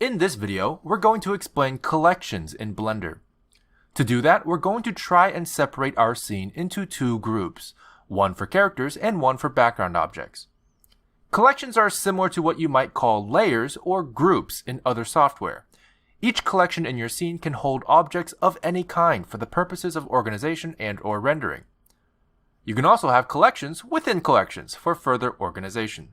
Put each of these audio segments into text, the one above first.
In this video, we're going to explain collections in Blender. To do that, we're going to try and separate our scene into two groups, one for characters and one for background objects. Collections are similar to what you might call layers or groups in other software. Each collection in your scene can hold objects of any kind for the purposes of organization and/or rendering. You can also have collections within collections for further organization.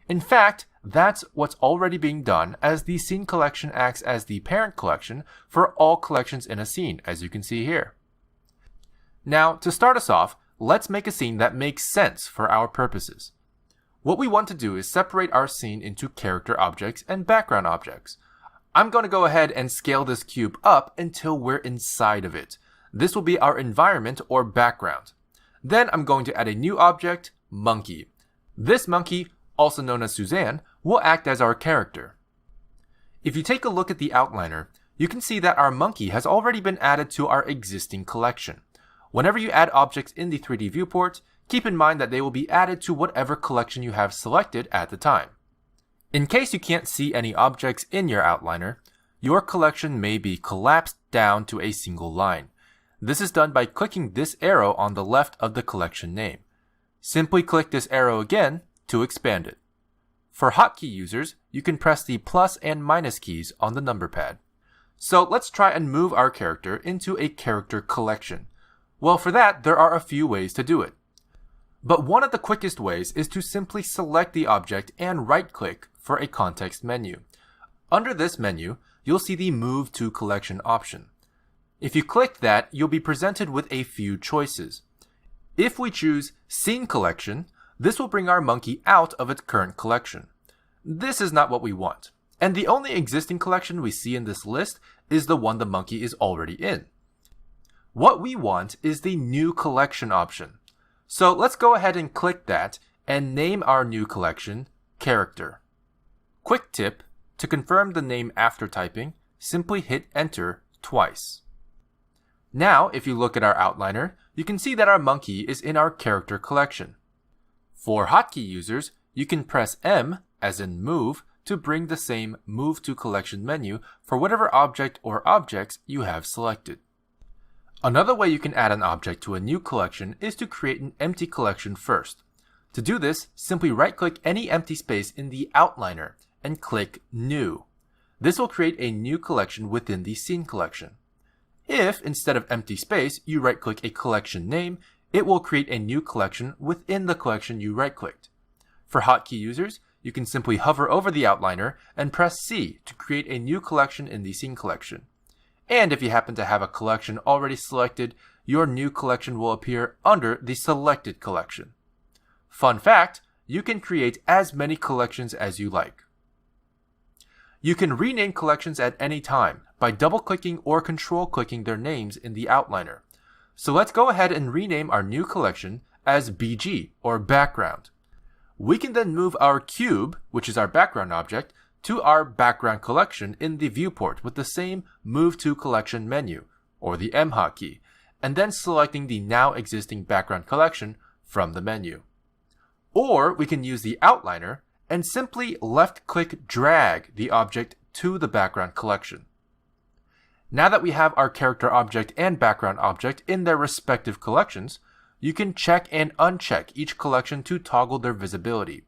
In fact, that's what's already being done, as the scene collection acts as the parent collection for all collections in a scene, as you can see here. Now, to start us off, let's make a scene that makes sense for our purposes. What we want to do is separate our scene into character objects and background objects. I'm going to go ahead and scale this cube up until we're inside of it. This will be our environment or background. Then I'm going to add a new object, monkey. This monkey, also known as Suzanne, will act as our character. If you take a look at the outliner, you can see that our monkey has already been added to our existing collection. Whenever you add objects in the 3D viewport, keep in mind that they will be added to whatever collection you have selected at the time. In case you can't see any objects in your outliner, your collection may be collapsed down to a single line. This is done by clicking this arrow on the left of the collection name. Simply click this arrow again to expand it. For hotkey users, you can press the plus and minus keys on the number pad. So let's try and move our character into a character collection. Well, for that, there are a few ways to do it. But one of the quickest ways is to simply select the object and right-click for a context menu. Under this menu, you'll see the Move to Collection option. If you click that, you'll be presented with a few choices. If we choose Scene Collection, this will bring our monkey out of its current collection. This is not what we want, and the only existing collection we see in this list is the one the monkey is already in. What we want is the New Collection option. So let's go ahead and click that and name our new collection Character. Quick tip, to confirm the name after typing, simply hit Enter twice. Now, if you look at our outliner, you can see that our monkey is in our character collection. For hotkey users, you can press M, as in Move, to bring the same Move to Collection menu for whatever object or objects you have selected. Another way you can add an object to a new collection is to create an empty collection first. To do this, simply right-click any empty space in the outliner and click New. This will create a new collection within the Scene collection. If, instead of empty space, you right-click a collection name, it will create a new collection within the collection you right-clicked. For hotkey users, you can simply hover over the outliner and press C to create a new collection in the Scene collection. And if you happen to have a collection already selected, your new collection will appear under the selected collection. Fun fact, you can create as many collections as you like. You can rename collections at any time by double-clicking or control-clicking their names in the outliner. So let's go ahead and rename our new collection as BG, or background. We can then move our cube, which is our background object, to our background collection in the viewport with the same Move to Collection menu, or the M hotkey, and then selecting the now existing background collection from the menu. Or we can use the outliner and simply left-click drag the object to the background collection. Now that we have our character object and background object in their respective collections, you can check and uncheck each collection to toggle their visibility.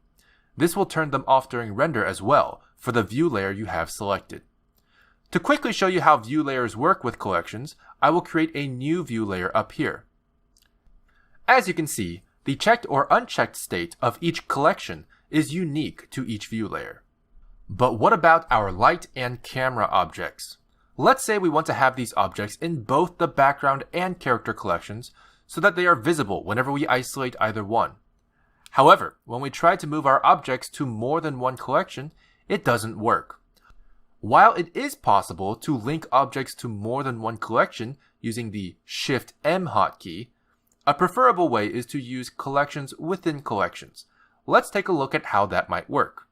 This will turn them off during render as well for the view layer you have selected. To quickly show you how view layers work with collections, I will create a new view layer up here. As you can see, the checked or unchecked state of each collection is unique to each view layer. But what about our light and camera objects? Let's say we want to have these objects in both the background and character collections so that they are visible whenever we isolate either one. However, when we try to move our objects to more than one collection, it doesn't work. While it is possible to link objects to more than one collection using the Shift-M hotkey, a preferable way is to use collections within collections. Let's take a look at how that might work.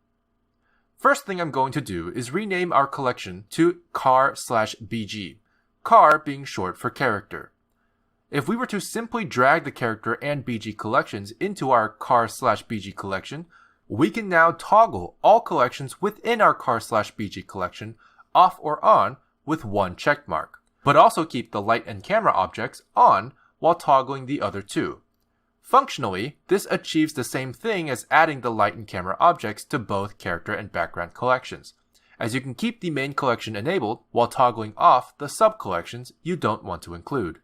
First thing I'm going to do is rename our collection to car/BG, car being short for character. If we were to simply drag the character and BG collections into our car/BG collection, we can now toggle all collections within our car/BG collection off or on with one check mark, but also keep the light and camera objects on while toggling the other two. Functionally, this achieves the same thing as adding the light and camera objects to both character and background collections, as you can keep the main collection enabled while toggling off the sub-collections you don't want to include.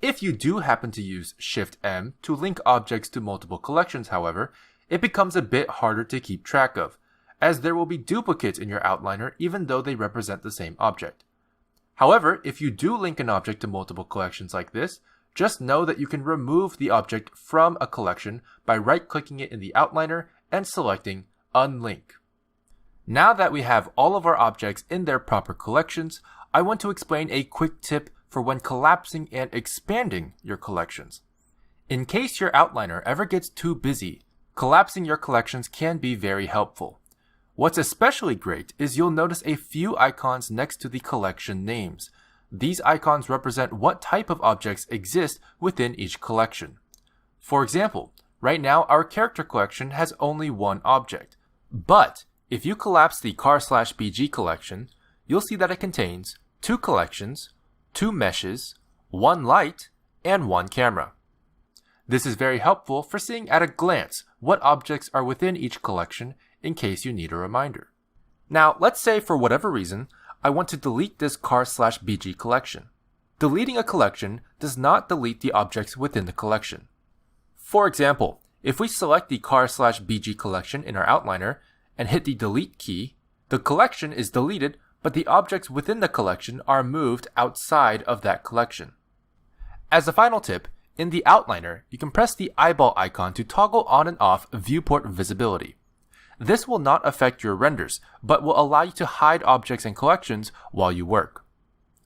If you do happen to use Shift-M to link objects to multiple collections, however, it becomes a bit harder to keep track of, as there will be duplicates in your outliner even though they represent the same object. However, if you do link an object to multiple collections like this, just know that you can remove the object from a collection by right-clicking it in the outliner and selecting Unlink. Now that we have all of our objects in their proper collections, I want to explain a quick tip for when collapsing and expanding your collections. In case your outliner ever gets too busy, collapsing your collections can be very helpful. What's especially great is you'll notice a few icons next to the collection names. These icons represent what type of objects exist within each collection. For example, right now our character collection has only one object. But if you collapse the car/BG collection, you'll see that it contains 2 collections, 2 meshes, 1 light, and 1 camera. This is very helpful for seeing at a glance what objects are within each collection in case you need a reminder. Now, let's say for whatever reason, I want to delete this car/BG collection. Deleting a collection does not delete the objects within the collection. For example, if we select the car/BG collection in our outliner and hit the delete key, the collection is deleted, but the objects within the collection are moved outside of that collection. As a final tip, in the outliner, you can press the eyeball icon to toggle on and off viewport visibility. This will not affect your renders, but will allow you to hide objects and collections while you work.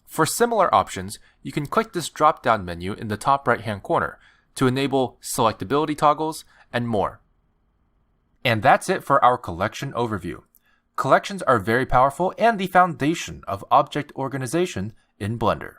For similar options, you can click this drop-down menu in the top right-hand corner to enable selectability toggles and more. And that's it for our collection overview. Collections are very powerful and the foundation of object organization in Blender.